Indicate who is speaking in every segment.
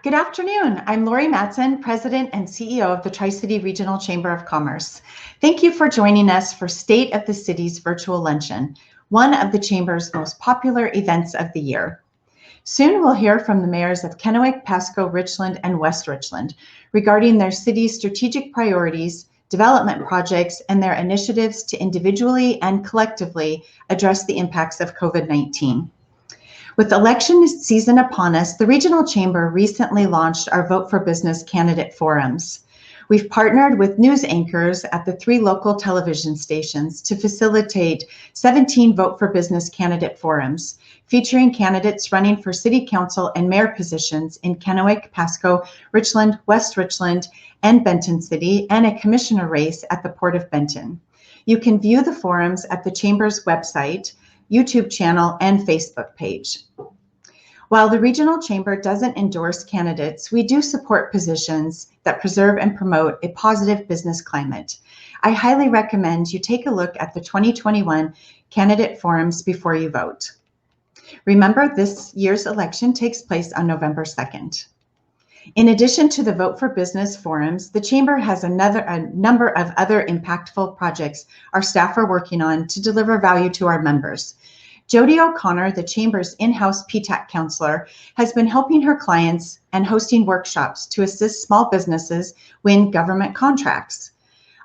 Speaker 1: Good afternoon. I'm Lori Matson, President and CEO of the Tri-City Regional Chamber of Commerce. Thank you for joining us for State of the City's virtual luncheon, one of the Chamber's most popular events of the year. Soon we'll hear from the mayors of Kennewick, Pasco, Richland, and West Richland regarding their city's strategic priorities, development projects, and their initiatives to individually and collectively address the impacts of COVID-19. With election season upon us, the Regional Chamber recently launched our Vote for Business candidate forums. We've partnered with news anchors at the 3 local television stations to facilitate 17 Vote for Business candidate forums, featuring candidates running for City Council and Mayor positions in Kennewick, Pasco, Richland, West Richland, and Benton City, and a commissioner race at the Port of Benton. You can view the forums at the Chamber's website, YouTube channel, and Facebook page. While the Regional Chamber doesn't endorse candidates, we do support positions that preserve and promote a positive business climate. I highly recommend you take a look at the 2021 candidate forums before you vote. Remember, this year's election takes place on November 2nd. In addition to the Vote for Business forums, the Chamber has a number of other impactful projects our staff are working on to deliver value to our members. Jody O'Connor, the Chamber's in-house PTAC counselor, has been helping her clients and hosting workshops to assist small businesses win government contracts.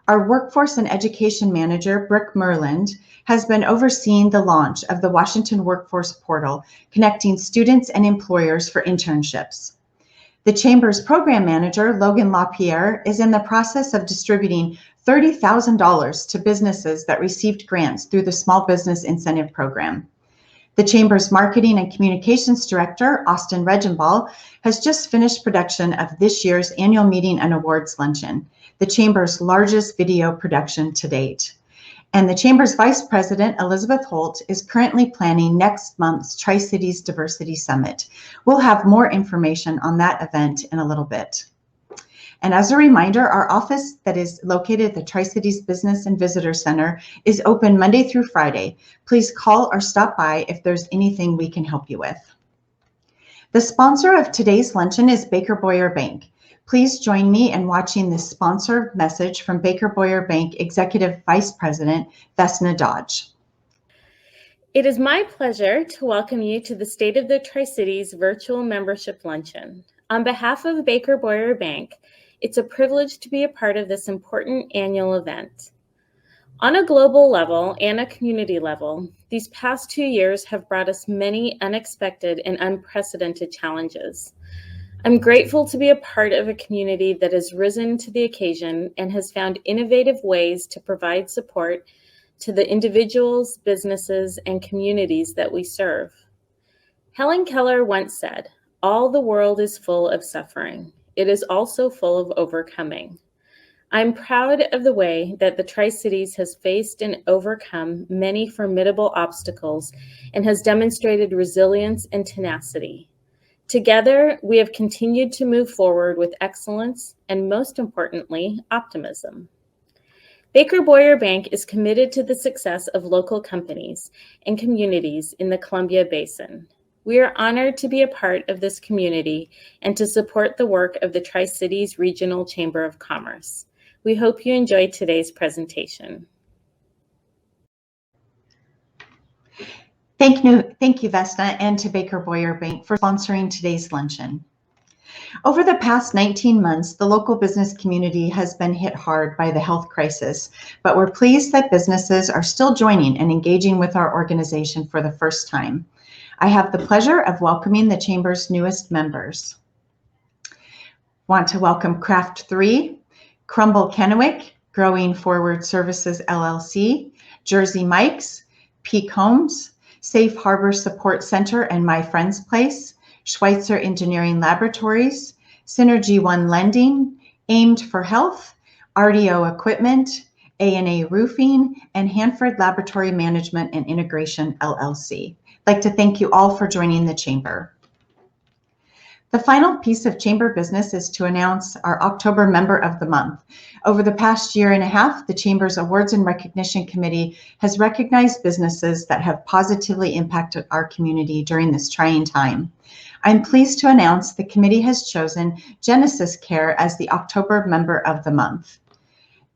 Speaker 1: Our Workforce and Education Manager, Brooke Merland, has been overseeing the launch of the Washington Workforce Portal, connecting students and employers for internships. The Chamber's program manager, Logan LaPierre, is in the process of distributing $30,000 to businesses that received grants through the Small Business Incentive Program. The Chamber's marketing and communications director, Austin Regenball, has just finished production of this year's annual meeting and awards luncheon, the Chamber's largest video production to date. And the Chamber's Vice President, Elizabeth Holt, is currently planning next month's Tri-Cities Diversity Summit. We'll have more information on that event in a little bit. And as a reminder, our office that is located at the Tri-Cities Business and Visitor Center is open Monday through Friday. Please call or stop by if there's anything we can help you with. The sponsor of today's luncheon is Baker Boyer Bank. Please join me in watching this sponsored message from Baker Boyer Bank Executive Vice President, Vesna Dodge.
Speaker 2: It is my pleasure to welcome you to the State of the Tri-Cities virtual membership luncheon. On behalf of Baker Boyer Bank, it's a privilege to be a part of this important annual event. On a global level and a community level, these past 2 years have brought us many unexpected and unprecedented challenges. I'm grateful to be a part of a community that has risen to the occasion and has found innovative ways to provide support to the individuals, businesses, and communities that we serve. Helen Keller once said, "All the world is full of suffering. It is also full of overcoming." I'm proud of the way that the Tri-Cities has faced and overcome many formidable obstacles and has demonstrated resilience and tenacity. Together, we have continued to move forward with excellence and, most importantly, optimism. Baker Boyer Bank is committed to the success of local companies and communities in the Columbia Basin. We are honored to be a part of this community and to support the work of the Tri-Cities Regional Chamber of Commerce. We hope you enjoyed today's presentation.
Speaker 1: Thank you, Vesna, and to Baker Boyer Bank for sponsoring today's luncheon. Over the past 19 months, the local business community has been hit hard by the health crisis, but we're pleased that businesses are still joining and engaging with our organization for the first time. I have the pleasure of welcoming the Chamber's newest members. Want to welcome Craft 3, Crumble Kennewick, Growing Forward Services LLC, Jersey Mike's, Peak Homes, Safe Harbor Support Center and My Friend's Place, Schweitzer Engineering Laboratories, Synergy One Lending, Aimed for Health, RDO Equipment, A&A Roofing, and Hanford Laboratory Management and Integration LLC. I'd like to thank you all for joining the Chamber. The final piece of Chamber business is to announce our October Member of the Month. Over the past year and a half, the Chamber's Awards and Recognition Committee has recognized businesses that have positively impacted our community during this trying time. I'm pleased to announce the committee has chosen Genesis Care as the October Member of the Month.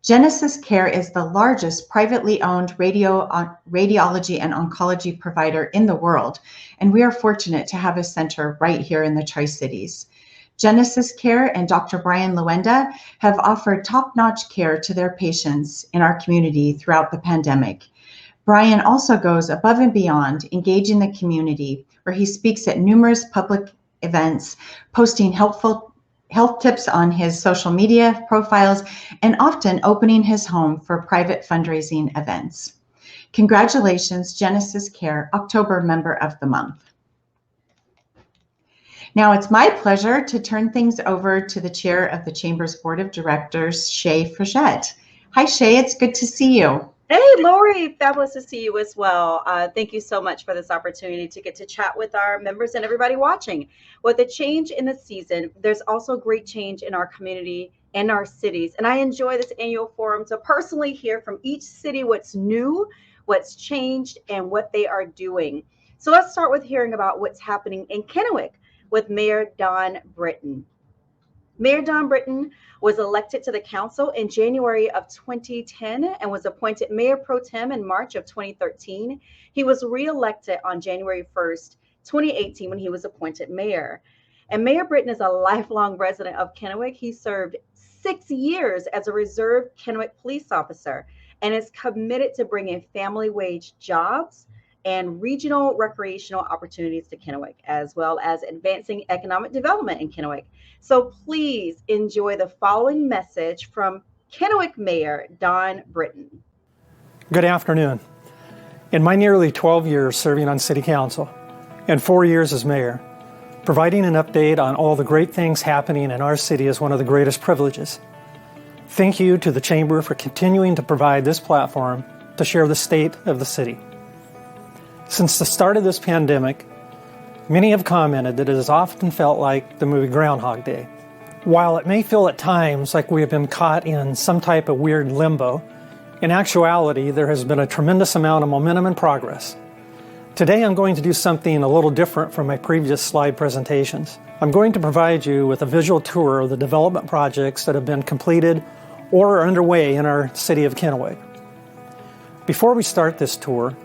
Speaker 1: Genesis Care is the largest privately owned radiology and oncology provider in the world, and we are fortunate to have a center right here in the Tri-Cities. Genesis Care and Dr. Brian Luenda have offered top-notch care to their patients in our community throughout the pandemic. Brian also goes above and beyond, engaging the community, where he speaks at numerous public events, posting helpful health tips on his social media profiles, and often opening his home for private fundraising events. Congratulations, Genesis Care, October Member of the Month. Now it's my pleasure to turn things over to the Chair of the Chamber's Board of Directors, Shay Frechette. Hi, Shay, it's good to see you.
Speaker 3: Hey, Lori, fabulous to see you as well. Thank you so much for this opportunity to get to chat with our members and everybody watching. With the change in the season, there's also great change in our community and our cities. And I enjoy this annual forum to personally hear from each city what's new, what's changed, and what they are doing. So let's start with hearing about what's happening in Kennewick with Mayor Don Britton. Mayor Don Britton was elected to the council in January of 2010 and was appointed Mayor Pro Tem in March of 2013. He was re-elected on January 1st, 2018 when he was appointed mayor. And Mayor Britton is a lifelong resident of Kennewick. He served 6 years as a reserve Kennewick police officer and is committed to bringing family wage jobs and regional recreational opportunities to Kennewick, as well as advancing economic development in Kennewick. So please enjoy the following message from Kennewick Mayor Don Britton.
Speaker 4: Good afternoon. In my nearly 12 years serving on City Council and 4 years as mayor, providing an update on all the great things happening in our city is one of the greatest privileges. Thank you to the Chamber for continuing to provide this platform to share the state of the city. Since the start of this pandemic, many have commented that it has often felt like the movie Groundhog Day. While it may feel at times like we have been caught in some type of weird limbo, in actuality, there has been a tremendous amount of momentum and progress. Today, I'm going to do something a little different from my previous slide presentations. I'm going to provide you with a visual tour of the development projects that have been completed or are underway in our city of Kennewick. Before we start this tour,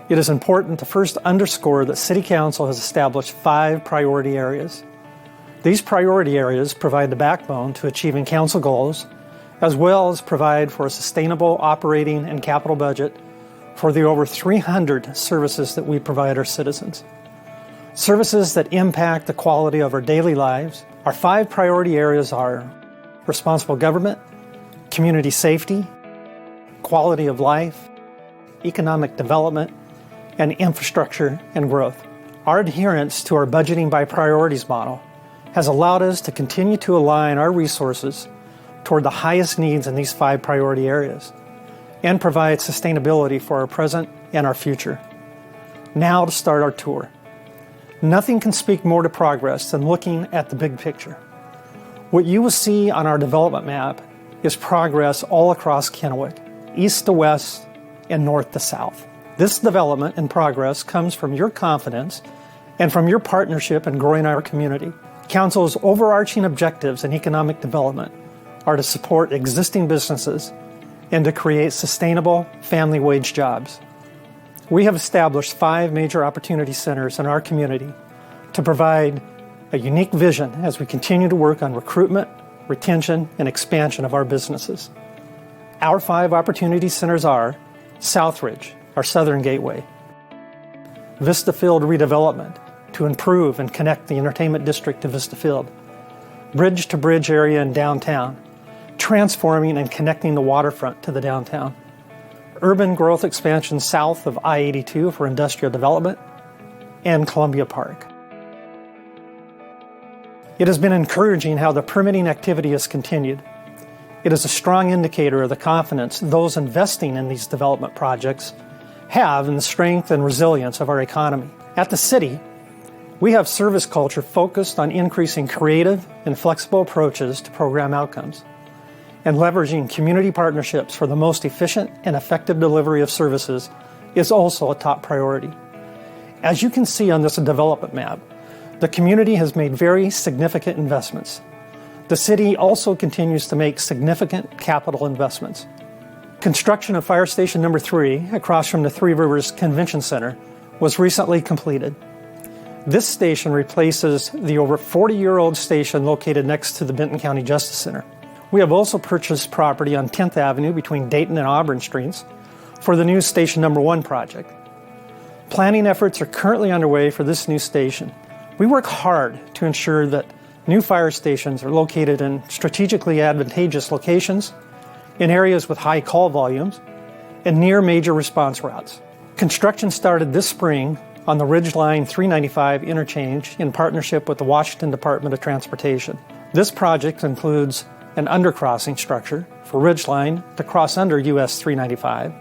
Speaker 4: it is important to first underscore that City Council has established 5 priority areas. These priority areas provide the backbone to achieving council goals, as well as provide for a sustainable operating and capital budget for the over 300 services that we provide our citizens. Services that impact the quality of our daily lives. Our 5 priority areas are responsible government, community safety, quality of life, economic development, and infrastructure and growth. Our adherence to our budgeting by priorities model has allowed us to continue to align our resources toward the highest needs in these 5 priority areas and provide sustainability for our present and our future. Now to start our tour. Nothing can speak more to progress than looking at the big picture. What you will see on our development map is progress all across Kennewick, east to west and north to south. This development and progress comes from your confidence and from your partnership in growing our community. Council's overarching objectives in economic development are to support existing businesses and to create sustainable family wage jobs. We have established 5 major opportunity centers in our community to provide a unique vision as we continue to work on recruitment, retention, and expansion of our businesses. Our 5 opportunity centers are Southridge, our southern gateway; Vistafield redevelopment to improve and connect the entertainment district to Vistafield; Bridge to Bridge area in downtown, transforming and connecting the waterfront to the downtown; urban growth expansion south of I-82 for industrial development; and Columbia Park. It has been encouraging how the permitting activity has continued. It is a strong indicator of the confidence those investing in these development projects have in the strength and resilience of our economy. At the city, We have service culture focused on increasing creative and flexible approaches to program outcomes, and leveraging community partnerships for the most efficient and effective delivery of services is also a top priority. As you can see on this development map, the community has made very significant investments. The city also continues to make significant capital investments. Construction of Fire Station Number 3 across from the Three Rivers Convention Center was recently completed. This station replaces the over 40-year-old station located next to the Benton County Justice Center. We have also purchased property on 10th Avenue between Dayton and Auburn Streets for the new Station Number 1 project. Planning efforts are currently underway for this new station. We work hard to ensure that new fire stations are located in strategically advantageous locations, in areas with high call volumes, and near major response routes. Construction started this spring on the Ridgeline 395 interchange in partnership with the Washington Department of Transportation. This project includes an undercrossing structure for Ridgeline to cross under US 395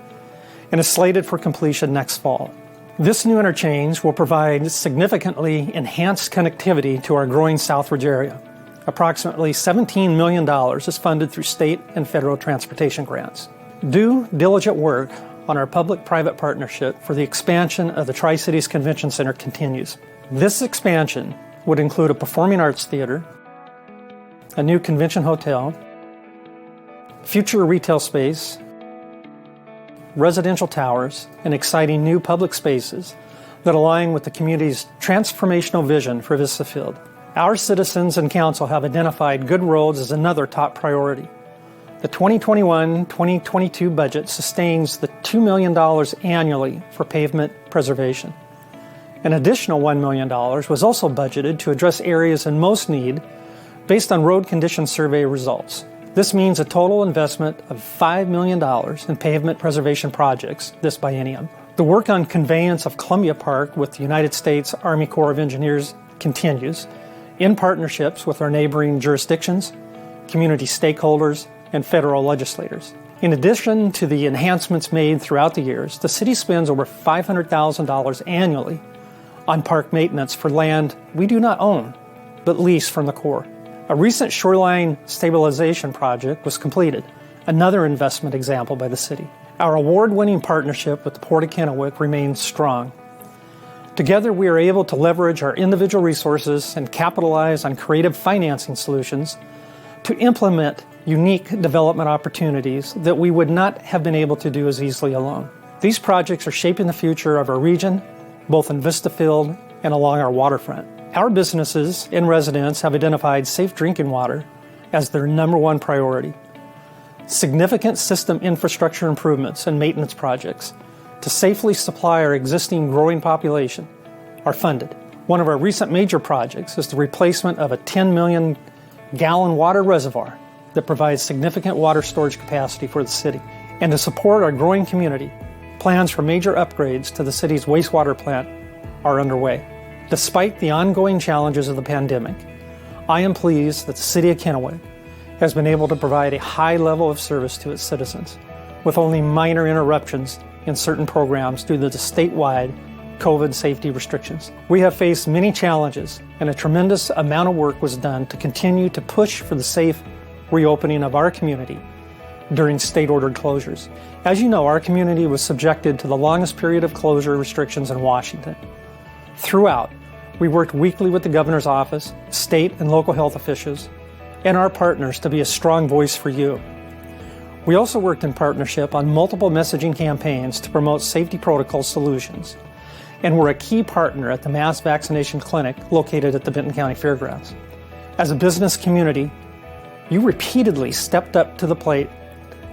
Speaker 4: and is slated for completion next fall. This new interchange will provide significantly enhanced connectivity to our growing Southridge area. Approximately $17 million is funded through state and federal transportation grants. Do diligent work on our public-private partnership for the expansion of the Tri-Cities Convention Center continues. This expansion would include a performing arts theater, a new convention hotel, future retail space, residential towers, and exciting new public spaces that align with the community's transformational vision for Vista Field. Our citizens and council have identified good roads as another top priority. The 2021-2022 budget sustains the $2 million annually for pavement preservation. An additional $1 million was also budgeted to address areas in most need based on road condition survey results. This means a total investment of $5 million in pavement preservation projects this biennium. The work on conveyance of Columbia Park with the United States Army Corps of Engineers continues in partnerships with our neighboring jurisdictions, community stakeholders, and federal legislators. In addition to the enhancements made throughout the years, the city spends over $500,000 annually on park maintenance for land we do not own, but lease from the Corps. A recent shoreline stabilization project was completed, another investment example by the city. Our award-winning partnership with the Port of Kennewick remains strong. Together, we are able to leverage our individual resources and capitalize on creative financing solutions to implement unique development opportunities that we would not have been able to do as easily alone. These projects are shaping the future of our region, both in Vista Field and along our waterfront. Our businesses and residents have identified safe drinking water as their number one priority. Significant system infrastructure improvements and maintenance projects to safely supply our existing growing population are funded. One of our recent major projects is the replacement of a 10 million gallon water reservoir that provides significant water storage capacity for the city. And to support our growing community, plans for major upgrades to the city's wastewater plant are underway. Despite the ongoing challenges of the pandemic, I am pleased that the City of Kennewick has been able to provide a high level of service to its citizens, with only minor interruptions in certain programs due to the statewide COVID safety restrictions. We have faced many challenges, and a tremendous amount of work was done to continue to push for the safe reopening of our community during state-ordered closures. As you know, our community was subjected to the longest period of closure restrictions in Washington. Throughout, we worked weekly with the governor's office, state and local health officials, and our partners to be a strong voice for you. We also worked in partnership on multiple messaging campaigns to promote safety protocol solutions, and were a key partner at the mass vaccination clinic located at the Benton County Fairgrounds. As a business community, you repeatedly stepped up to the plate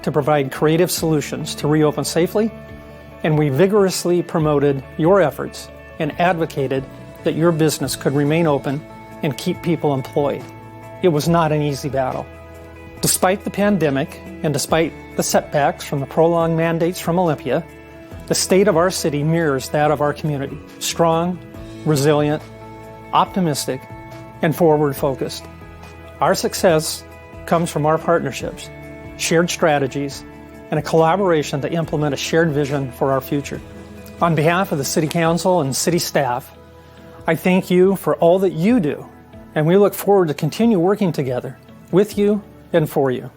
Speaker 4: to provide creative solutions to reopen safely, and we vigorously promoted your efforts and advocated that your business could remain open and keep people employed. It was not an easy battle. Despite the pandemic and despite the setbacks from the prolonged mandates from Olympia, the state of our city mirrors that of our community: strong, resilient, optimistic, and forward-focused. Our success comes from our partnerships, shared strategies, and a collaboration to implement a shared vision for our future. On behalf of the City Council and City staff, I thank you for all that you do, and we look forward to continue working together with you and for you.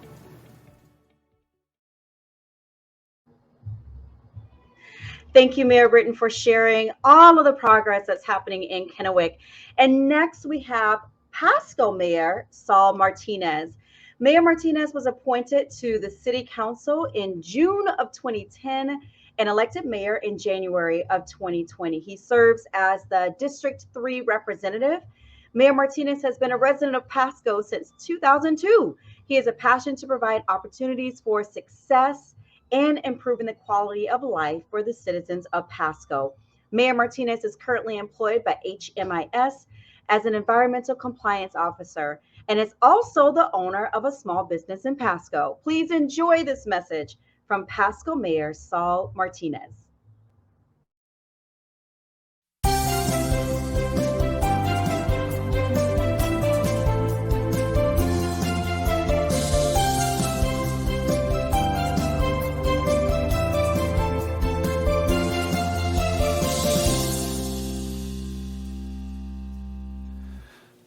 Speaker 3: Thank you, Mayor Britton, for sharing all of the progress that's happening in Kennewick. And next we have Pasco Mayor Saul Martinez. Mayor Martinez was appointed to the City Council in June of 2010 and elected mayor in January of 2020. He serves as the District 3 representative. Mayor Martinez has been a resident of Pasco since 2002. He has a passion to provide opportunities for success and improving the quality of life for the citizens of Pasco. Mayor Martinez is currently employed by HMIS as an environmental compliance officer and is also the owner of a small business in Pasco. Please enjoy this message from Pasco Mayor Saul Martinez.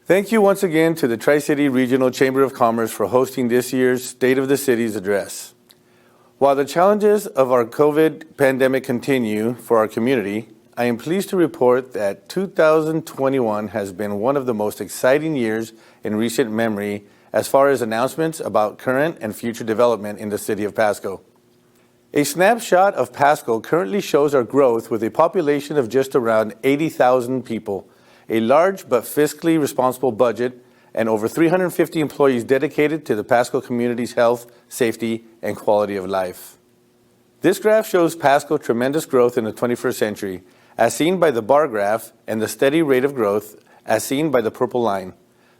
Speaker 5: Thank you once again to the Tri-City Regional Chamber of Commerce for hosting this year's State of the Cities address. While the challenges of our COVID pandemic continue for our community, I am pleased to report that 2021 has been one of the most exciting years in recent memory as far as announcements about current and future development in the city of Pasco. A snapshot of Pasco currently shows our growth with a population of just around 80,000 people, a large but fiscally responsible budget, and over 350 employees dedicated to the Pasco community's health, safety, and quality of life. This graph shows Pasco's tremendous growth in the 21st century, as seen by the bar graph, and the steady rate of growth, as seen by the purple line.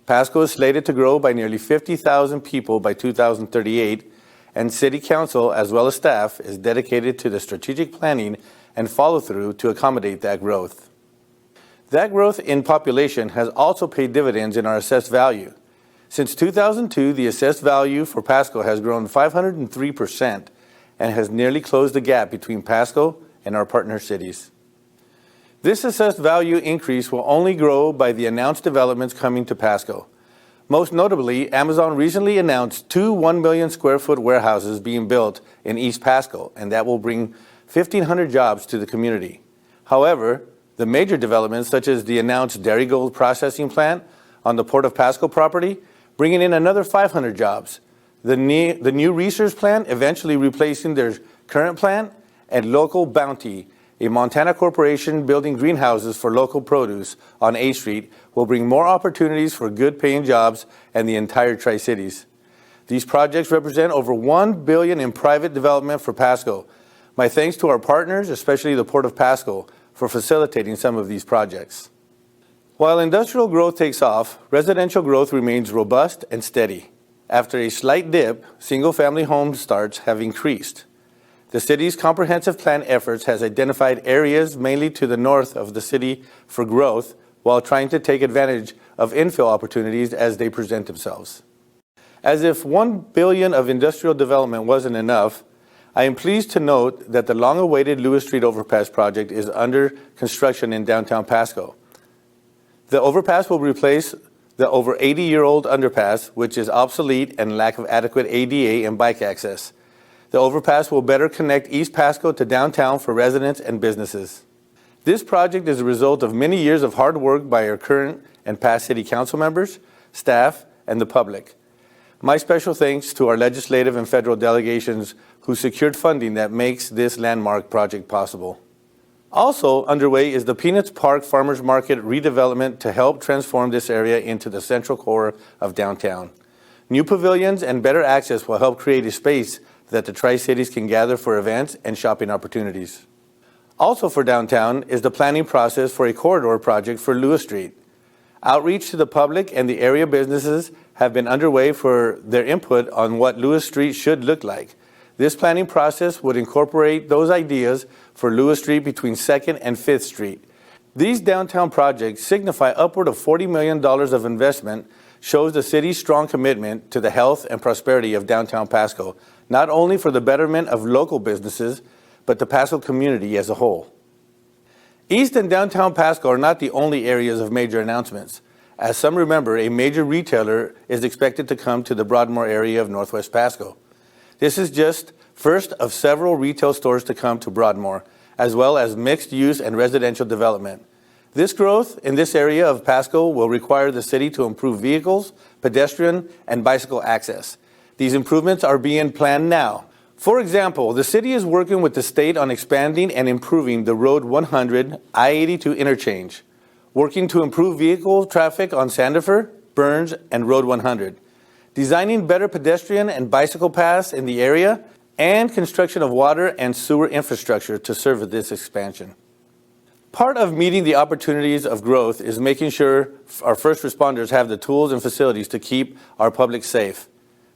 Speaker 5: Pasco is slated to grow by nearly 50,000 people by 2038, and City Council, as well as staff, is dedicated to the strategic planning and follow-through to accommodate that growth. That growth in population has also paid dividends in our assessed value. Since 2002, the assessed value for Pasco has grown 503% and has nearly closed the gap between Pasco and our partner cities. This assessed value increase will only grow by the announced developments coming to Pasco. Most notably, Amazon recently announced 2 1 million square foot warehouses being built in East Pasco, and that will bring 1,500 jobs to the community. However, the major developments, such as the announced Dairy Gold processing plant on the Port of Pasco property, bringing in another 500 jobs. The new research plant, eventually replacing their current plant, and Local Bounty, a Montana corporation building greenhouses for local produce on A Street, will bring more opportunities for good-paying jobs and the entire Tri-Cities. These projects represent over $1 billion in private development for Pasco. My thanks to our partners, especially the Port of Pasco, for facilitating some of these projects. While industrial growth takes off, residential growth remains robust and steady. After a slight dip, single-family home starts have increased. The city's comprehensive plan efforts has identified areas mainly to the north of the city for growth while trying to take advantage of infill opportunities as they present themselves. As if $1 billion of industrial development wasn't enough, I am pleased to note that the long-awaited Lewis Street Overpass project is under construction in downtown Pasco. The overpass will replace the over 80-year-old underpass, which is obsolete and lack of adequate ADA and bike access. The overpass will better connect East Pasco to downtown for residents and businesses. This project is a result of many years of hard work by our current and past city council members, staff, and the public. My special thanks to our legislative and federal delegations who secured funding that makes this landmark project possible. Also underway is the Peanuts Park Farmers Market redevelopment to help transform this area into the central core of downtown. New pavilions and better access will help create a space that the Tri-Cities can gather for events and shopping opportunities. Also for downtown is the planning process for a corridor project for Lewis Street. Outreach to the public and the area businesses have been underway for their input on what Lewis Street should look like. This planning process would incorporate those ideas for Lewis Street between 2nd and 5th Street. These downtown projects signify upward of $40 million of investment, shows the city's strong commitment to the health and prosperity of downtown Pasco, not only for the betterment of local businesses, but the Pasco community as a whole. East and downtown Pasco are not the only areas of major announcements. As some remember, a major retailer is expected to come to the Broadmoor area of Northwest Pasco. This is just first of several retail stores to come to Broadmoor, as well as mixed use and residential development. This growth in this area of Pasco will require the city to improve vehicles, pedestrian, and bicycle access. These improvements are being planned now. For example, the city is working with the state on expanding and improving the Road 100 I-82 interchange, working to improve vehicle traffic on Sandifer, Burns, and Road 100, designing better pedestrian and bicycle paths in the area, and construction of water and sewer infrastructure to serve this expansion. Part of meeting the opportunities of growth is making sure our first responders have the tools and facilities to keep our public safe.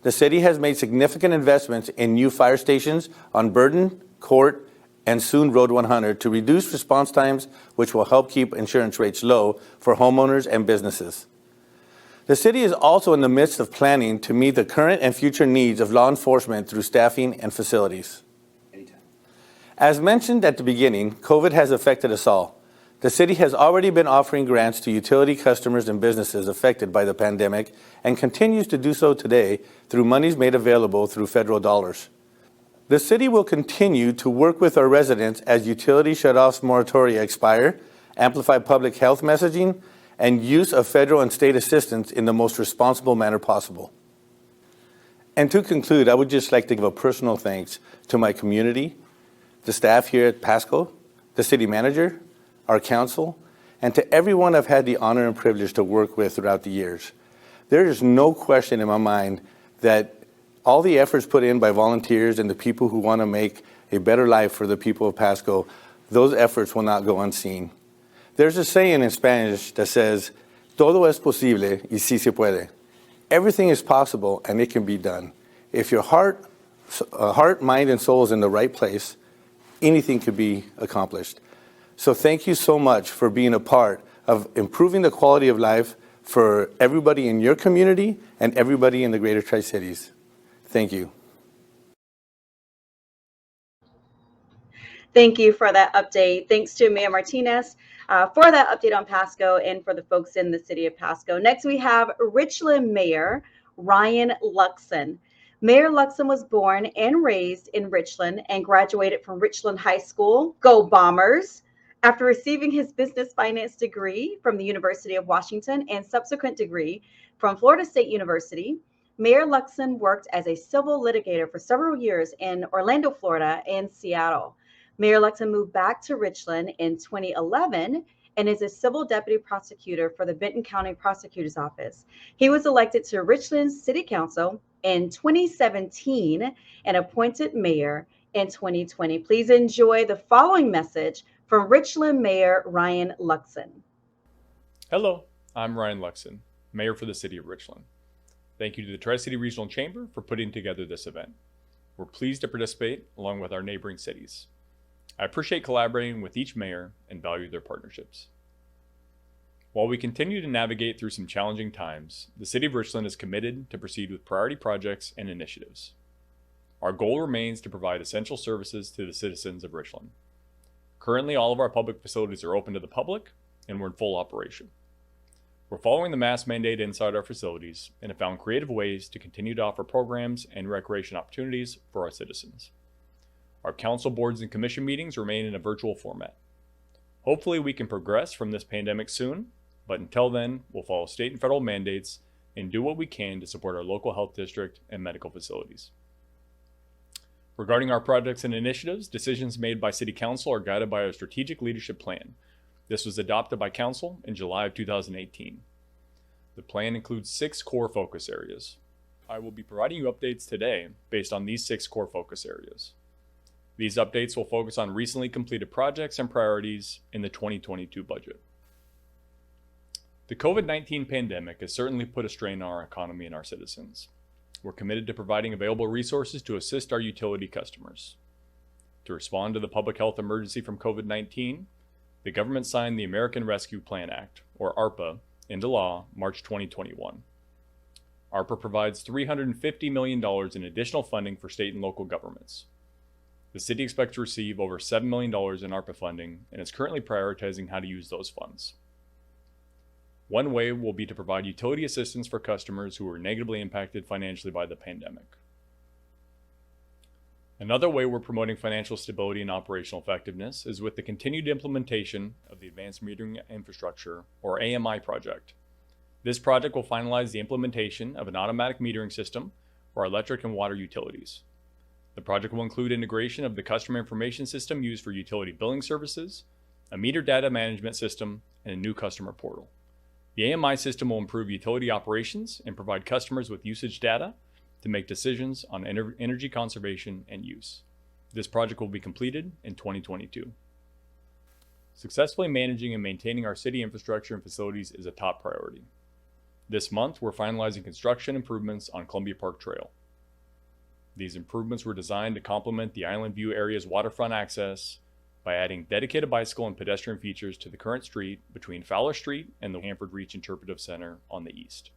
Speaker 5: The city has made significant investments in new fire stations on Burden, Court, and soon Road 100 to reduce response times, which will help keep insurance rates low for homeowners and businesses. The city is also in the midst of planning to meet the current and future needs of law enforcement through staffing and facilities. As mentioned at the beginning, COVID has affected us all. The city has already been offering grants to utility customers and businesses affected by the pandemic and continues to do so today through monies made available through federal dollars. The city will continue to work with our residents as utility shutoffs moratoria expire, amplify public health messaging, and use of federal and state assistance in the most responsible manner possible. And to conclude, I would just like to give a personal thanks to my community, the staff here at Pasco, the city manager, our council, and to everyone I've had the honor and privilege to work with throughout the years. There is no question in my mind that all the efforts put in by volunteers and the people who want to make a better life for the people of Pasco, those efforts will not go unseen. There's a saying in Spanish that says, todo es posible y sí se puede. Everything is possible and it can be done. If your heart, mind, and soul is in the right place, anything could be accomplished. So thank you so much for being a part of improving the quality of life for everybody in your community and everybody in the greater Tri-Cities. Thank you.
Speaker 3: Thank you for that update. Thanks to Mayor Martinez for that update on Pasco and for the folks in the city of Pasco. Next, we have Richland Mayor Ryan Luxon. Mayor Luxon was born and raised in Richland and graduated from Richland High School, Go Bombers, after receiving his business finance degree from the University of Washington and subsequent degree from Florida State University. Mayor Luxon worked as a civil litigator for several years in Orlando, Florida, and Seattle. Mayor Luxon moved back to Richland in 2011 and is a civil deputy prosecutor for the Benton County Prosecutor's Office. He was elected to Richland City Council in 2017 and appointed mayor in 2020. Please enjoy the following message from Richland Mayor Ryan Luxon.
Speaker 6: Hello, I'm Ryan Luxon, Mayor for the City of Richland. Thank you to the Tri-City Regional Chamber for putting together this event. We're pleased to participate along with our neighboring cities. I appreciate collaborating with each mayor and value their partnerships. While we continue to navigate through some challenging times, the City of Richland is committed to proceed with priority projects and initiatives. Our goal remains to provide essential services to the citizens of Richland. Currently, all of our public facilities are open to the public and we're in full operation. We're following the mask mandate inside our facilities and have found creative ways to continue to offer programs and recreation opportunities for our citizens. Our council boards and commission meetings remain in a virtual format. Hopefully we can progress from this pandemic soon, but until then, we'll follow state and federal mandates and do what we can to support our local health district and medical facilities. Regarding our projects and initiatives, decisions made by City Council are guided by our strategic leadership plan. This was adopted by Council in July of 2018. The plan includes 6 core focus areas. I will be providing you updates today based on these 6 core focus areas. These updates will focus on recently completed projects and priorities in the 2022 budget. The COVID-19 pandemic has certainly put a strain on our economy and our citizens. We're committed to providing available resources to assist our utility customers. To respond to the public health emergency from COVID-19, the government signed the American Rescue Plan Act, or ARPA, into law March 2021. ARPA provides $350 million in additional funding for state and local governments. The city expects to receive over $7 million in ARPA funding and is currently prioritizing how to use those funds. One way will be to provide utility assistance for customers who were negatively impacted financially by the pandemic. Another way we're promoting financial stability and operational effectiveness is with the continued implementation of the Advanced Metering Infrastructure, or AMI project. This project will finalize the implementation of an automatic metering system for our electric and water utilities. The project will include integration of the customer information system used for utility billing services, a meter data management system, and a new customer portal. The AMI system will improve utility operations and provide customers with usage data to make decisions on energy conservation and use. This project will be completed in 2022. Successfully managing and maintaining our city infrastructure and facilities is a top priority. This month, we're finalizing construction improvements on Columbia Park Trail. These improvements were designed to complement the Island View area's waterfront access by adding dedicated bicycle and pedestrian features to the current street between Fowler Street and the Hanford Reach Interpretive Center on the east.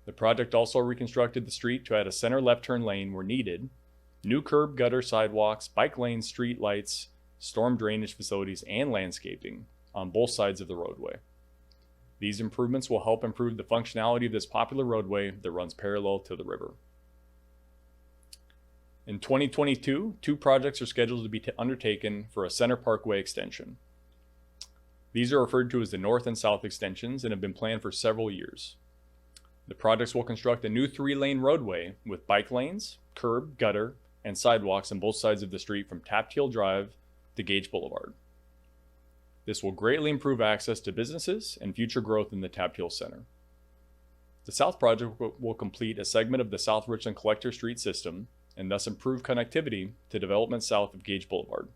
Speaker 6: The project also reconstructed the street to add a center left turn lane where needed, new curb, gutter, sidewalks, bike lanes, street lights, storm drainage facilities, and landscaping on both sides of the roadway. These improvements will help improve the functionality of this popular roadway that runs parallel to the river. In 2022, 2 projects are scheduled to be undertaken for a Center Parkway extension. These are referred to as the North and South extensions and have been planned for several years. The projects will construct a new 3-lane roadway with bike lanes, curb, gutter, and sidewalks on both sides of the street from Tapteel Drive to Gage Boulevard. This will greatly improve access to businesses and future growth in the Tapteel Center. The South project will complete a segment of the South Richland Collector Street system and thus improve connectivity to development south of Gage Boulevard.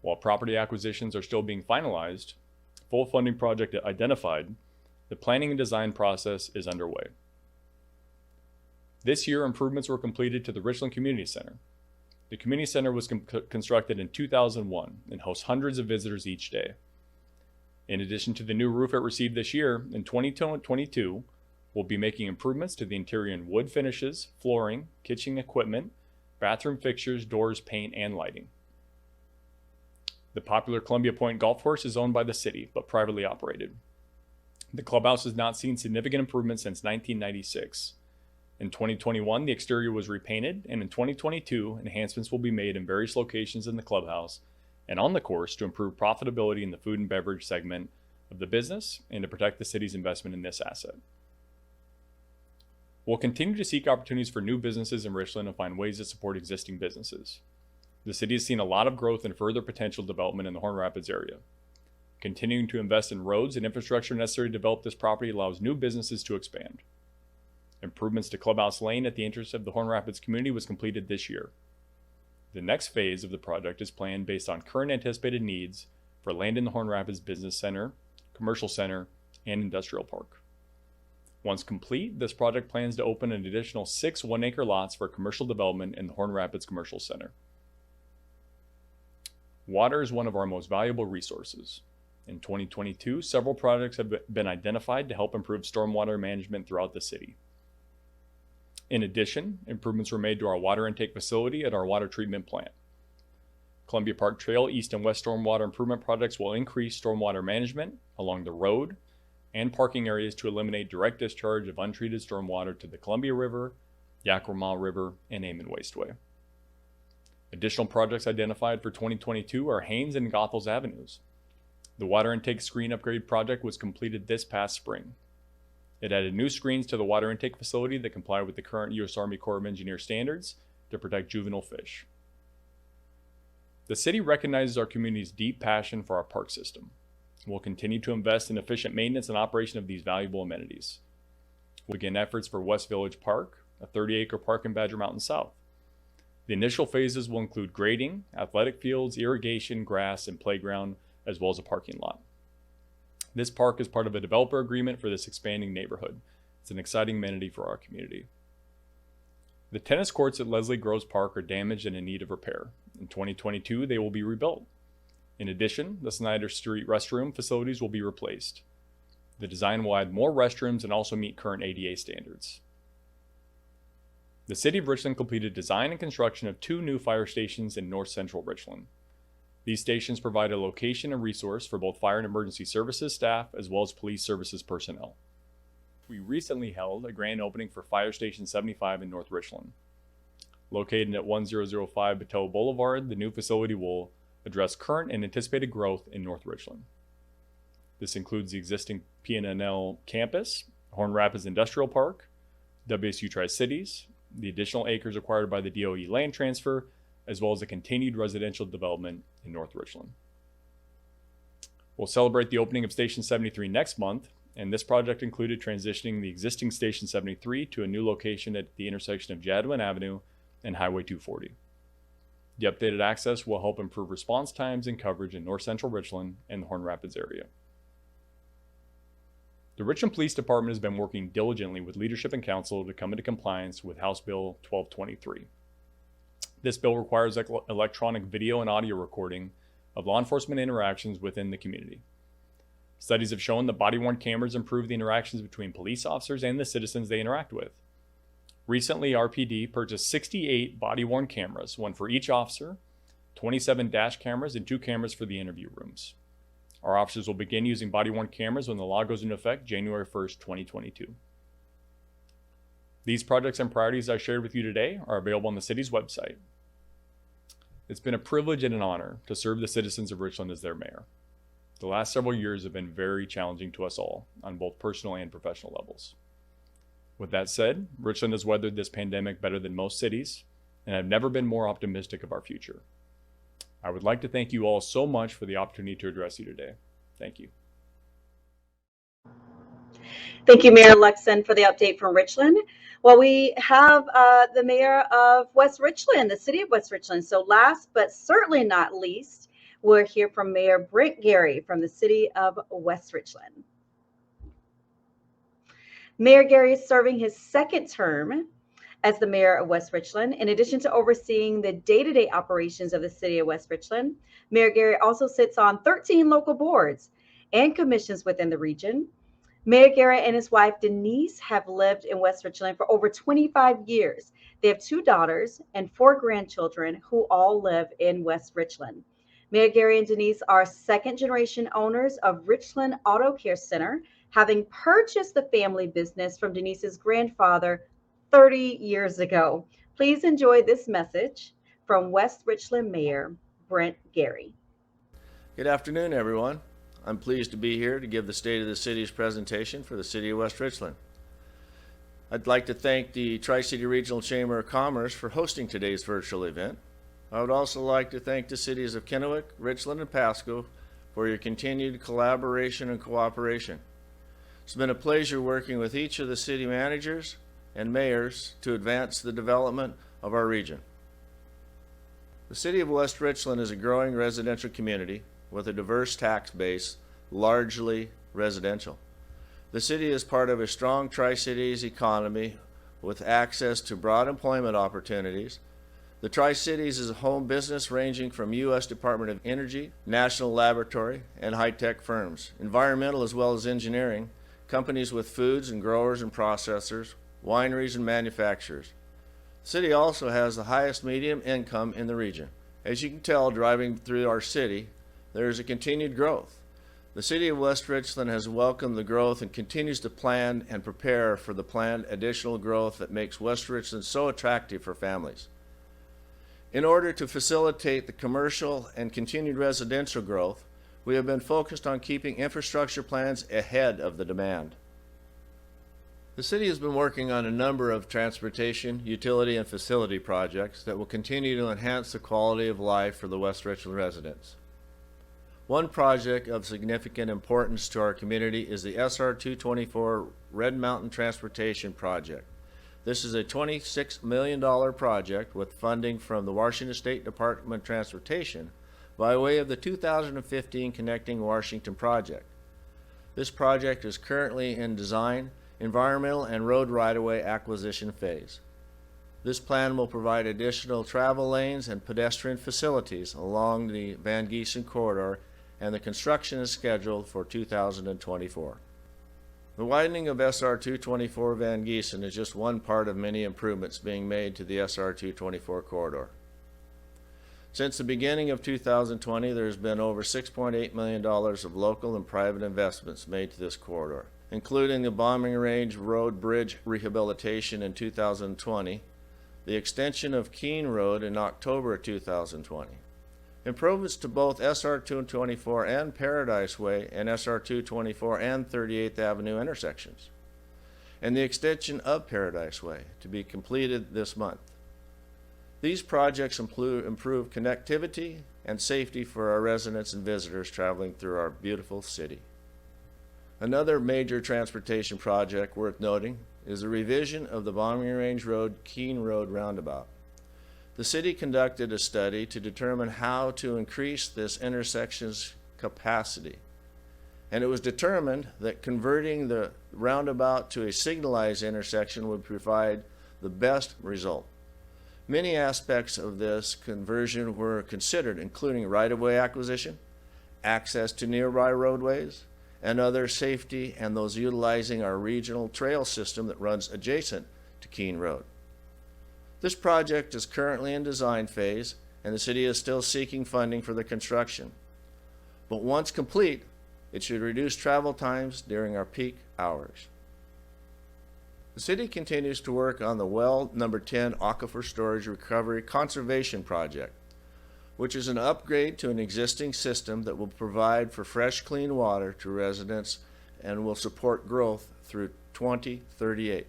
Speaker 6: While property acquisitions are still being finalized, full funding project identified, the planning and design process is underway. This year, improvements were completed to the Richland Community Center. The Community Center was constructed in 2001 and hosts hundreds of visitors each day. In addition to the new roof it received this year, in 2022, we'll be making improvements to the interior in wood finishes, flooring, kitchen equipment, bathroom fixtures, doors, paint, and lighting. The popular Columbia Point Golf Course is owned by the city, but privately operated. The clubhouse has not seen significant improvement since 1996. In 2021, the exterior was repainted, and in 2022, enhancements will be made in various locations in the clubhouse and on the course to improve profitability in the food and beverage segment of the business and to protect the city's investment in this asset. We'll continue to seek opportunities for new businesses in Richland and find ways to support existing businesses. The city has seen a lot of growth and further potential development in the Horn Rapids area. Continuing to invest in roads and infrastructure necessary to develop this property allows new businesses to expand. Improvements to Clubhouse Lane at the entrance of the Horn Rapids community was completed this year. The next phase of the project is planned based on current anticipated needs for land in the Horn Rapids Business Center, Commercial Center, and Industrial Park. Once complete, this project plans to open an additional 6 one-acre lots for commercial development in the Horn Rapids Commercial Center. Water is one of our most valuable resources. In 2022, several projects have been identified to help improve stormwater management throughout the city. In addition, improvements were made to our water intake facility at our water treatment plant. Columbia Park Trail East and West stormwater improvement projects will increase stormwater management along the road and parking areas to eliminate direct discharge of untreated stormwater to the Columbia River, Yakima River, and Amon Wasteway. Additional projects identified for 2022 are Haynes and Goethals Avenues. The water intake screen upgrade project was completed this past spring. It added new screens to the water intake facility that comply with the current U.S. Army Corps of Engineers standards to protect juvenile fish. The city recognizes our community's deep passion for our park system. We'll continue to invest in efficient maintenance and operation of these valuable amenities. We'll begin efforts for West Village Park, a 30-acre park in Badger Mountain South. The initial phases will include grading, athletic fields, irrigation, grass, and playground, as well as a parking lot. This park is part of a developer agreement for this expanding neighborhood. It's an exciting amenity for our community. The tennis courts at Leslie Groves Park are damaged and in need of repair. In 2022, they will be rebuilt. In addition, the Snyder Street restroom facilities will be replaced. The design will add more restrooms and also meet current ADA standards. The City of Richland completed design and construction of 2 new fire stations in north central Richland. These stations provide a location and resource for both fire and emergency services staff as well as police services personnel. We recently held a grand opening for Fire Station 75 in North Richland. Located at 1005 Bateau Boulevard, the new facility will address current and anticipated growth in North Richland. This includes the existing PNNL campus, Horn Rapids Industrial Park, WSU Tri-Cities, the additional acres acquired by the DOE land transfer, as well as the continued residential development in North Richland. We'll celebrate the opening of Station 73 next month, and this project included transitioning the existing Station 73 to a new location at the intersection of Jadwin Avenue and Highway 240. The updated access will help improve response times and coverage in north central Richland and the Horn Rapids area. The Richland Police Department has been working diligently with leadership and council to come into compliance with House Bill 1223. This bill requires electronic video and audio recording of law enforcement interactions within the community. Studies have shown that body-worn cameras improve the interactions between police officers and the citizens they interact with. Recently, RPD purchased 68 body-worn cameras, 1 for each officer, 27 dash cameras, and 2 cameras for the interview rooms. Our officers will begin using body-worn cameras when the law goes into effect January 1st, 2022. These projects and priorities I shared with you today are available on the city's website. It's been a privilege and an honor to serve the citizens of Richland as their mayor. The last several years have been very challenging to us all on both personal and professional levels. With that said, Richland has weathered this pandemic better than most cities, and I've never been more optimistic of our future. I would like to thank you all so much for the opportunity to address you today. Thank you.
Speaker 3: Thank you, Mayor Luxon, for the update from Richland. Well, we have the mayor of West Richland, the city of West Richland. So last but certainly not least, we'll hear from Mayor Brent Gary from the city of West Richland. Mayor Gary is serving his 2nd term as the mayor of West Richland. In addition to overseeing the day-to-day operations of the city of West Richland, Mayor Gary also sits on 13 local boards and commissions within the region. Mayor Gary and his wife Denise have lived in West Richland for over 25 years. They have 2 daughters and 4 grandchildren who all live in West Richland. Mayor Gary and Denise are 2nd-generation owners of Richland Auto Care Center, having purchased the family business from Denise's grandfather 30 years ago. Please enjoy this message from West Richland Mayor Brent Gary.
Speaker 7: Good afternoon, everyone. I'm pleased to be here to give the State of the City's presentation for the City of West Richland. I'd like to thank the Tri-City Regional Chamber of Commerce for hosting today's virtual event. I would also like to thank the cities of Kennewick, Richland, and Pasco for your continued collaboration and cooperation. It's been a pleasure working with each of the city managers and mayors to advance the development of our region. The City of West Richland is a growing residential community with a diverse tax base, largely residential. The city is part of a strong Tri-Cities economy with access to broad employment opportunities. The Tri-Cities is a home business ranging from U.S. Department of Energy, National Laboratory, and high-tech firms, environmental as well as engineering, companies with foods and growers and processors, wineries and manufacturers. The city also has the highest median income in the region. As you can tell driving through our city, there is a continued growth. The City of West Richland has welcomed the growth and continues to plan and prepare for the planned additional growth that makes West Richland so attractive for families. In order to facilitate the commercial and continued residential growth, we have been focused on keeping infrastructure plans ahead of the demand. The city has been working on a number of transportation, utility, and facility projects that will continue to enhance the quality of life for the West Richland residents. One project of significant importance to our community is the SR 224 Red Mountain Transportation Project. This is a $26 million project with funding from the Washington State Department of Transportation by way of the 2015 Connecting Washington project. This project is currently in design, environmental, and road right-of-way acquisition phase. This plan will provide additional travel lanes and pedestrian facilities along the Van Giesen corridor, and the construction is scheduled for 2024. The widening of SR 224 Van Giesen is just one part of many improvements being made to the SR 224 corridor. Since the beginning of 2020, there has been over $6.8 million of local and private investments made to this corridor, including the Bombing Range Road Bridge rehabilitation in 2020, the extension of Keene Road in October 2020, improvements to both SR 224 and Paradise Way and SR 224 and 38th Avenue intersections, and the extension of Paradise Way to be completed this month. These projects improve connectivity and safety for our residents and visitors traveling through our beautiful city. Another major transportation project worth noting is the revision of the Bombing Range Road Keene Road roundabout. The city conducted a study to determine how to increase this intersection's capacity, and it was determined that converting the roundabout to a signalized intersection would provide the best result. Many aspects of this conversion were considered, including right-of-way acquisition, access to nearby roadways, and other safety, and those utilizing our regional trail system that runs adjacent to Keene Road. This project is currently in design phase, and the city is still seeking funding for the construction. But once complete, it should reduce travel times during our peak hours. The city continues to work on the Well Number 10 Aquifer Storage Recovery Conservation Project, which is an upgrade to an existing system that will provide for fresh, clean water to residents and will support growth through 2038.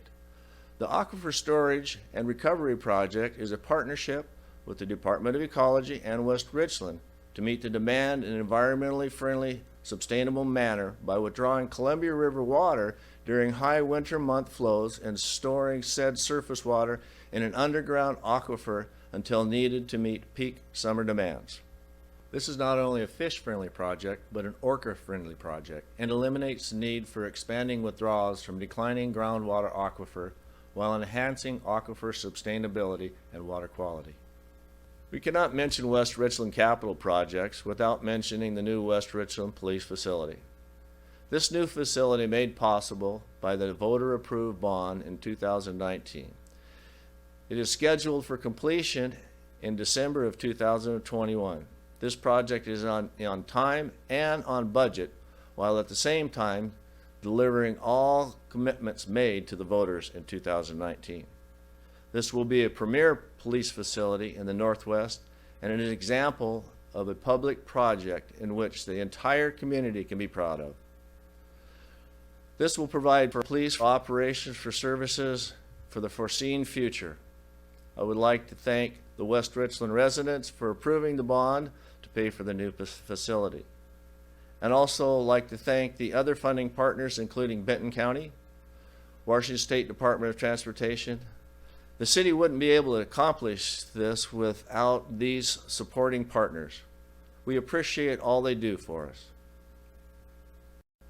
Speaker 7: The Aquifer Storage and Recovery Project is a partnership with the Department of Ecology and West Richland to meet the demand in an environmentally friendly, sustainable manner by withdrawing Columbia River water during high winter month flows and storing said surface water in an underground aquifer until needed to meet peak summer demands. This is not only a fish-friendly project, but an orca-friendly project, and eliminates the need for expanding withdrawals from declining groundwater aquifer while enhancing aquifer sustainability and water quality. We cannot mention West Richland capital projects without mentioning the new West Richland Police Facility. This new facility made possible by the voter-approved bond in 2019. It is scheduled for completion in December of 2021. This project is on time and on budget, while at the same time delivering all commitments made to the voters in 2019. This will be a premier police facility in the Northwest and an example of a public project in which the entire community can be proud of. This will provide for police operations for services for the foreseen future. I would like to thank the West Richland residents for approving the bond to pay for the new facility. And also like to thank the other funding partners, including Benton County, Washington State Department of Transportation. The city wouldn't be able to accomplish this without these supporting partners. We appreciate all they do for us.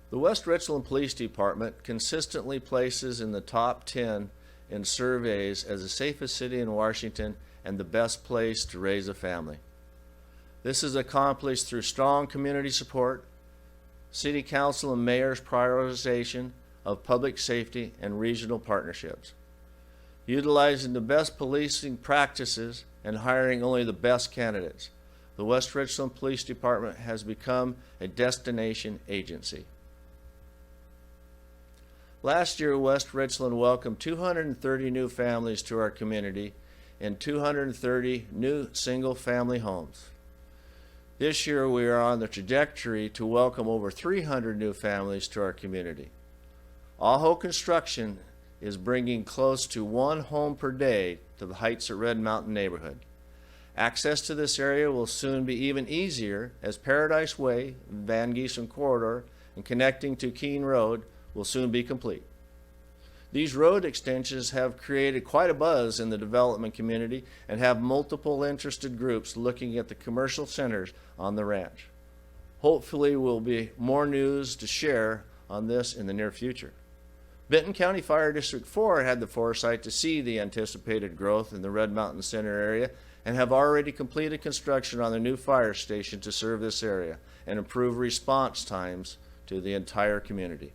Speaker 7: The West Richland Police Department consistently places in the top 10 in surveys as the safest city in Washington and the best place to raise a family. This is accomplished through strong community support, City Council and Mayor's prioritization of public safety and regional partnerships, utilizing the best policing practices and hiring only the best candidates. The West Richland Police Department has become a destination agency. Last year, West Richland welcomed 230 new families to our community and 230 new single-family homes. This year, we are on the trajectory to welcome over 300 new families to our community. Aho Construction is bringing close to one home per day to the Heights at Red Mountain neighborhood. Access to this area will soon be even easier as Paradise Way, Van Giesen Corridor, and connecting to Keene Road will soon be complete. These road extensions have created quite a buzz in the development community and have multiple interested groups looking at the commercial centers on the ranch. Hopefully, will be more news to share on this in the near future. Benton County Fire District 4 had the foresight to see the anticipated growth in the Red Mountain Center area and have already completed construction on the new fire station to serve this area and improve response times to the entire community.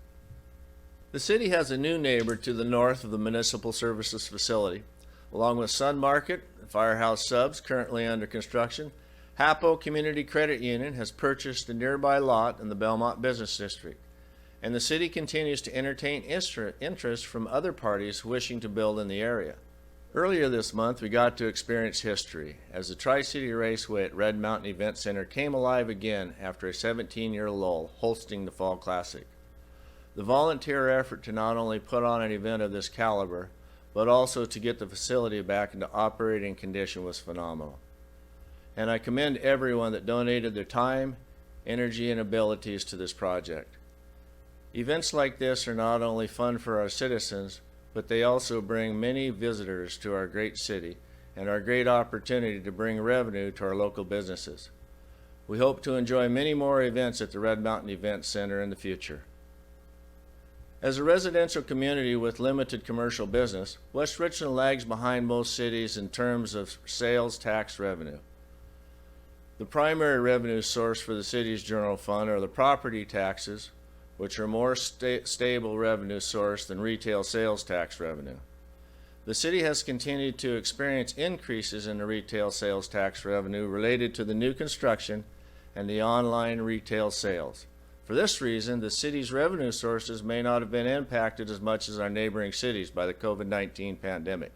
Speaker 7: The city has a new neighbor to the north of the Municipal Services Facility. Along with Sun Market, Firehouse Subs, currently under construction, Hapo Community Credit Union has purchased a nearby lot in the Belmont Business District, and the city continues to entertain interest from other parties wishing to build in the area. Earlier this month, we got to experience history as the Tri-City Raceway at Red Mountain Event Center came alive again after a 17-year lull, hosting the Fall Classic. The volunteer effort to not only put on an event of this caliber, but also to get the facility back into operating condition was phenomenal. And I commend everyone that donated their time, energy, and abilities to this project. Events like this are not only fun for our citizens, but they also bring many visitors to our great city and are a great opportunity to bring revenue to our local businesses. We hope to enjoy many more events at the Red Mountain Event Center in the future. As a residential community with limited commercial business, West Richland lags behind most cities in terms of sales tax revenue. The primary revenue source for the city's general fund are the property taxes, which are more stable revenue source than retail sales tax revenue. The city has continued to experience increases in the retail sales tax revenue related to the new construction and the online retail sales. For this reason, the city's revenue sources may not have been impacted as much as our neighboring cities by the COVID-19 pandemic.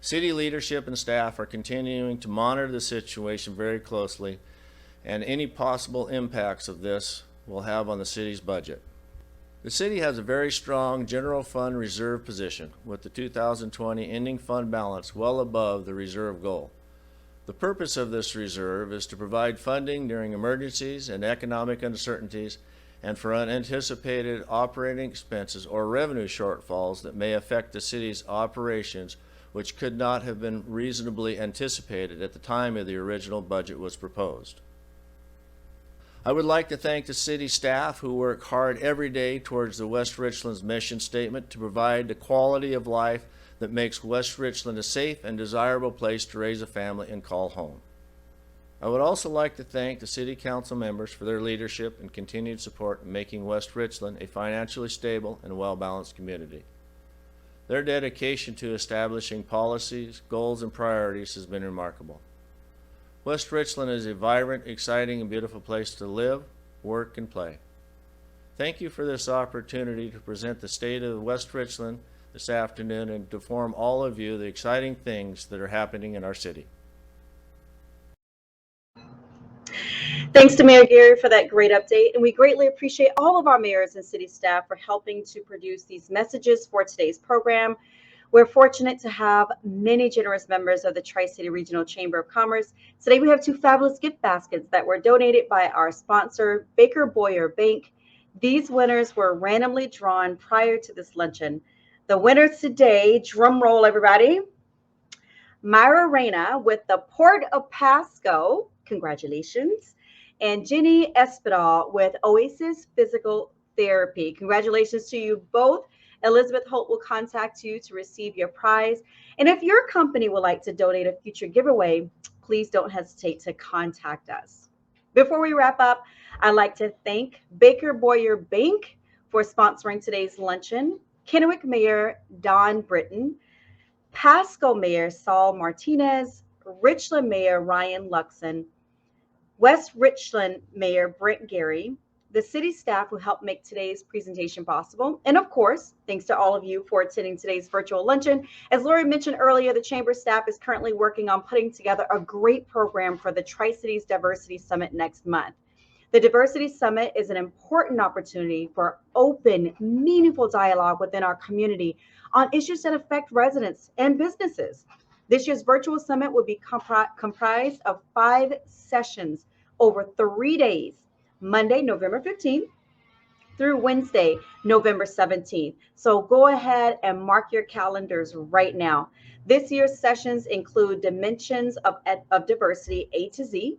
Speaker 7: City leadership and staff are continuing to monitor the situation very closely, and any possible impacts of this will have on the city's budget. The city has a very strong general fund reserve position, with the 2020 ending fund balance well above the reserve goal. The purpose of this reserve is to provide funding during emergencies and economic uncertainties, and for unanticipated operating expenses or revenue shortfalls that may affect the city's operations, which could not have been reasonably anticipated at the time of the original budget was proposed. I would like to thank the city staff who work hard every day towards the West Richland's mission statement to provide the quality of life that makes West Richland a safe and desirable place to raise a family and call home. I would also like to thank the city council members for their leadership and continued support in making West Richland a financially stable and well-balanced community. Their dedication to establishing policies, goals, and priorities has been remarkable. West Richland is a vibrant, exciting, and beautiful place to live, work, and play. Thank you for this opportunity to present the state of West Richland this afternoon and to inform all of you the exciting things that are happening in our city.
Speaker 3: Thanks to Mayor Gary for that great update, and we greatly appreciate all of our mayors and city staff for helping to produce these messages for today's program. We're fortunate to have many generous members of the Tri-City Regional Chamber of Commerce. Today we have two fabulous gift baskets that were donated by our sponsor, Baker Boyer Bank. These winners were randomly drawn prior to this luncheon. The winners today, drum roll everybody, Myra Reyna with the Port of Pasco, congratulations, and Jenny Espinal with Oasis Physical Therapy. Congratulations to you both. Elizabeth Holt will contact you to receive your prize. And if your company would like to donate a future giveaway, please don't hesitate to contact us. Before we wrap up, I'd like to thank Baker Boyer Bank for sponsoring today's luncheon, Kennewick Mayor Don Britton, Pasco Mayor Saul Martinez, Richland Mayor Ryan Luxon, West Richland Mayor Brent Gary, the city staff who helped make today's presentation possible. And of course, thanks to all of you for attending today's virtual luncheon. As Lori mentioned earlier, the Chamber staff is currently working on putting together a great program for the Tri-Cities Diversity Summit next month. The Diversity Summit is an important opportunity for open, meaningful dialogue within our community on issues that affect residents and businesses. This year's virtual summit will be comprised of 5 sessions over 3 days, Monday, November 15th through Wednesday, November 17th. So go ahead and mark your calendars right now. This year's sessions include Dimensions of Diversity A to Z,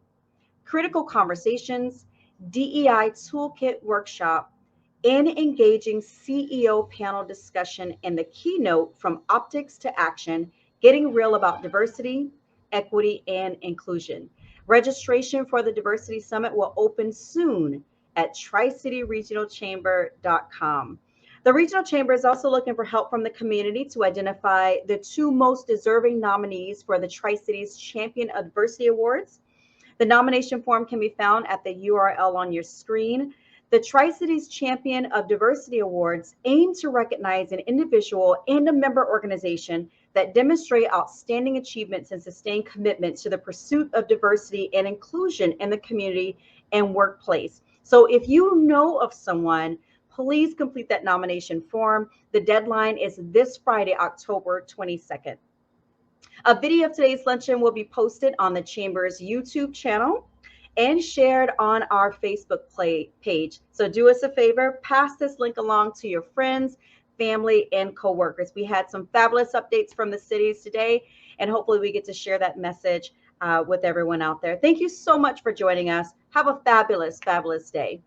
Speaker 3: Critical Conversations, DEI Toolkit Workshop, and engaging CEO panel discussion and the keynote From Optics to Action, Getting Real About Diversity, Equity, and Inclusion. Registration for the Diversity Summit will open soon at tricityregionalchamber.com. The Regional Chamber is also looking for help from the community to identify the 2 most deserving nominees for the Tri-Cities Champion of Diversity Awards. The nomination form can be found at the URL on your screen. The Tri-Cities Champion of Diversity Awards aim to recognize an individual and a member organization that demonstrate outstanding achievements and sustained commitment to the pursuit of diversity and inclusion in the community and workplace. So if you know of someone, please complete that nomination form. The deadline is this Friday, October 22nd. A video of today's luncheon will be posted on the Chamber's YouTube channel and shared on our Facebook page. So do us a favor, pass this link along to your friends, family, and coworkers. We had some fabulous updates from the cities today, and hopefully we get to share that message with everyone out there. Thank you so much for joining us. Have a fabulous, fabulous day.